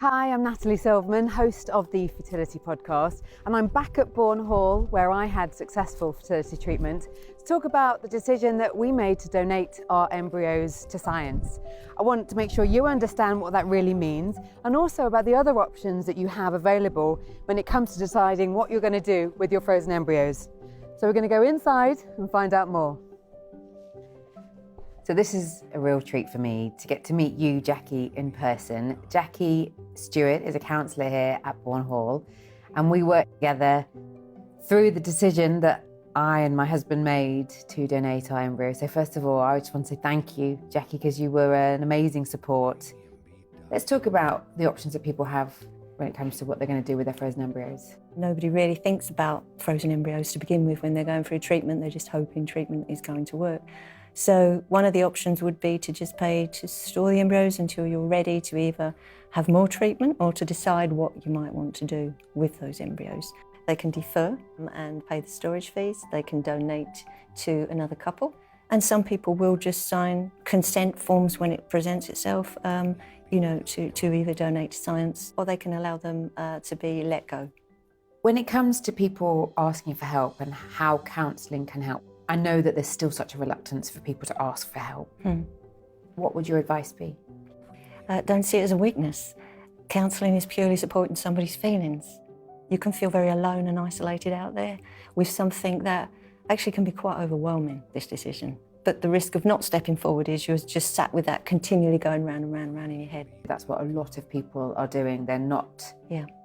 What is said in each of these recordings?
Hi, I'm Natalie Silverman, host of the Fertility podcast, and I'm back at Bourn Hall where I had successful fertility treatment to talk about the decision that we made to donate our embryos to science. I want to make sure you understand what that really means and also about the other options that you have available when it comes to deciding what you're going to do with your frozen embryos. So we're going to go inside and find out more. So this is a real treat for me to get to meet you, Jackie, in person. Jackie Stewart is a counsellor here at Bourn Hall, and we work together through the decision that I and my husband made to donate our embryos. So first of all, I just want to say thank you, Jackie, because you were an amazing support. Let's talk about the options that people have when it comes to what they're going to do with their frozen embryos. Nobody really thinks about frozen embryos to begin with when they're going through treatment. They're just hoping treatment is going to work. So one of the options would be to just pay to store the embryos until you're ready to either have more treatment or to decide what you might want to do with those embryos. They can defer and pay the storage fees. They can donate to another couple. And some people will just sign consent forms when it presents itself, to either donate to science, or they can allow them to be let go. When it comes to people asking for help and how counselling can help, I know that there's still such a reluctance for people to ask for help. What would your advice be? Don't see it as a weakness. Counselling is purely supporting somebody's feelings. You can feel very alone and isolated out there with something that actually can be quite overwhelming, this decision. But the risk of not stepping forward is you're just sat with that continually going round and round and round in your head. That's what a lot of people are doing. They're not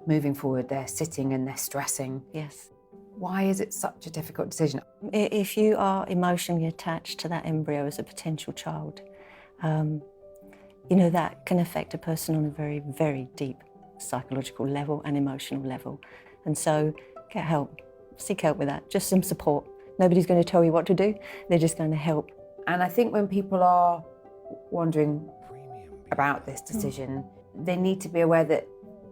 moving forward, they're sitting and they're stressing. Yes. Why is it such a difficult decision? If you are emotionally attached to that embryo as a potential child, that can affect a person on a very, very deep psychological level and emotional level. And so get help, seek help with that, just some support. Nobody's going to tell you what to do, they're just going to help. And I think when people are wondering about this decision, they need to be aware that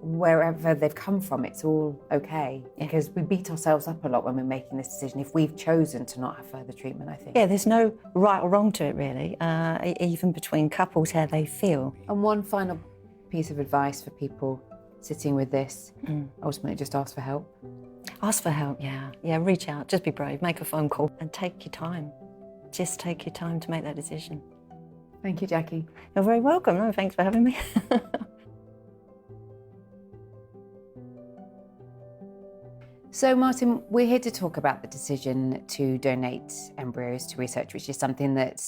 wherever they've come from, it's all okay. Because we beat ourselves up a lot when we're making this decision if we've chosen to not have further treatment, I think. Yeah, there's no right or wrong to it, really, even between couples, how they feel. And one final piece of advice for people sitting with this, ultimately just ask for help. Ask for help, yeah, reach out, just be brave, make a phone call and take your time. Just take your time to make that decision. Thank you, Jackie. You're very welcome. No, thanks for having me. So Martyn, we're here to talk about the decision to donate embryos to research, which is something that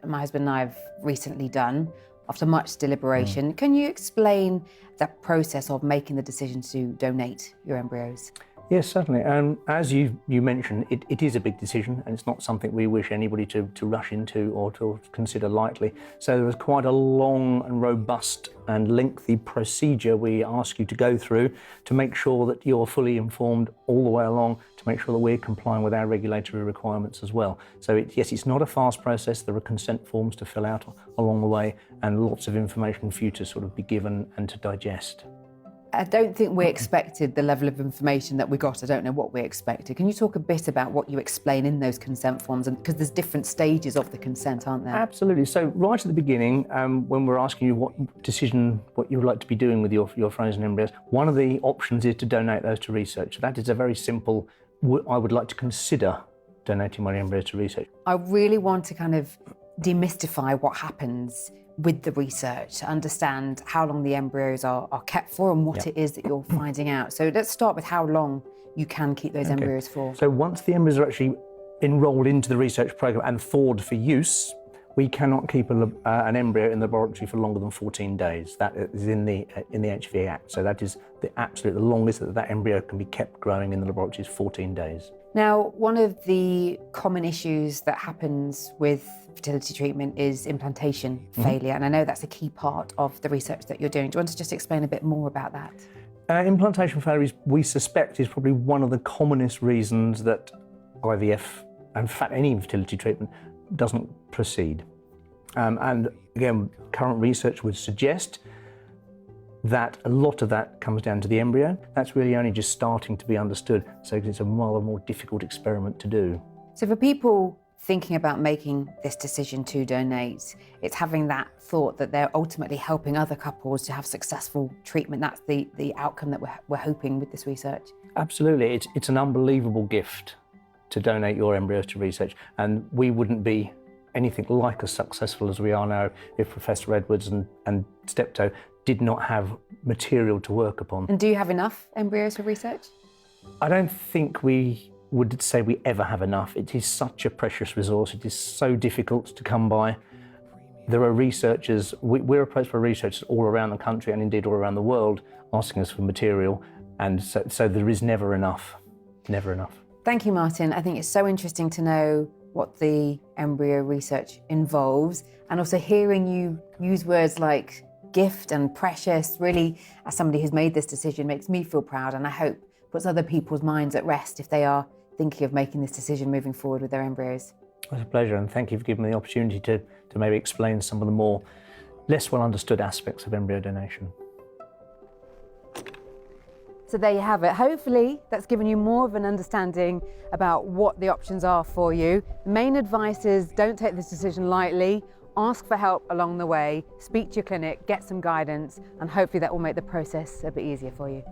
my husband and I have recently done after much deliberation. Can you explain that process of making the decision to donate your embryos? Yes, certainly. As you mentioned, it is a big decision, and it's not something we wish anybody to rush into or to consider lightly. So there was quite a long and robust and lengthy procedure we ask you to go through to make sure that you're fully informed all the way along, to make sure that we're complying with our regulatory requirements as well. So it's not a fast process. There are consent forms to fill out along the way and lots of information for you to sort of be given and to digest. I don't think we expected the level of information that we got. I don't know what we expected. Can you talk a bit about what you explain in those consent forms? And because there's different stages of the consent, aren't there? Absolutely. So right at the beginning, when we're asking you what you would like to be doing with your frozen embryos, one of the options is to donate those to research. That is a very simple, I would like to consider donating my embryos to research. I really want to kind of demystify what happens with the research, to understand how long the embryos are kept for and what it is that you're finding out. So let's start with how long you can keep those embryos for. So once the embryos are actually enrolled into the research programme and thawed for use, we cannot keep an embryo in the laboratory for longer than 14 days. That is in the HVA Act. So that is the longest that embryo can be kept growing in the laboratory is 14 days. Now, one of the common issues that happens with fertility treatment is implantation failure, and I know that's a key part of the research that you're doing. Do you want to just explain a bit more about that? Implantation failure, we suspect, is probably one of the commonest reasons that IVF, and in fact any fertility treatment, doesn't proceed. And again, current research would suggest that a lot of that comes down to the embryo. That's really only just starting to be understood, so it's a rather more difficult experiment to do. So for people thinking about making this decision to donate, it's having that thought that they're ultimately helping other couples to have successful treatment. That's the outcome that we're hoping with this research. Absolutely. It's an unbelievable gift to donate your embryos to research, and we wouldn't be anything like as successful as we are now if Professor Edwards and Steptoe did not have material to work upon. And do you have enough embryos for research? I don't think we would say we ever have enough. It is such a precious resource. It is so difficult to come by. There are researchers, we're approached by researchers all around the country and indeed all around the world asking us for material, and so there is never enough, never enough. Thank you, Martyn. I think it's so interesting to know what the embryo research involves, and also hearing you use words like gift and precious really, as somebody who's made this decision, makes me feel proud, and I hope puts other people's minds at rest if they are thinking of making this decision moving forward with their embryos. It's a pleasure, and thank you for giving me the opportunity to maybe explain some of the more less well understood aspects of embryo donation. So there you have it. Hopefully that's given you more of an understanding about what the options are for you. The main advice is don't take this decision lightly. Ask for help along the way, speak to your clinic, get some guidance, and hopefully that will make the process a bit easier for you.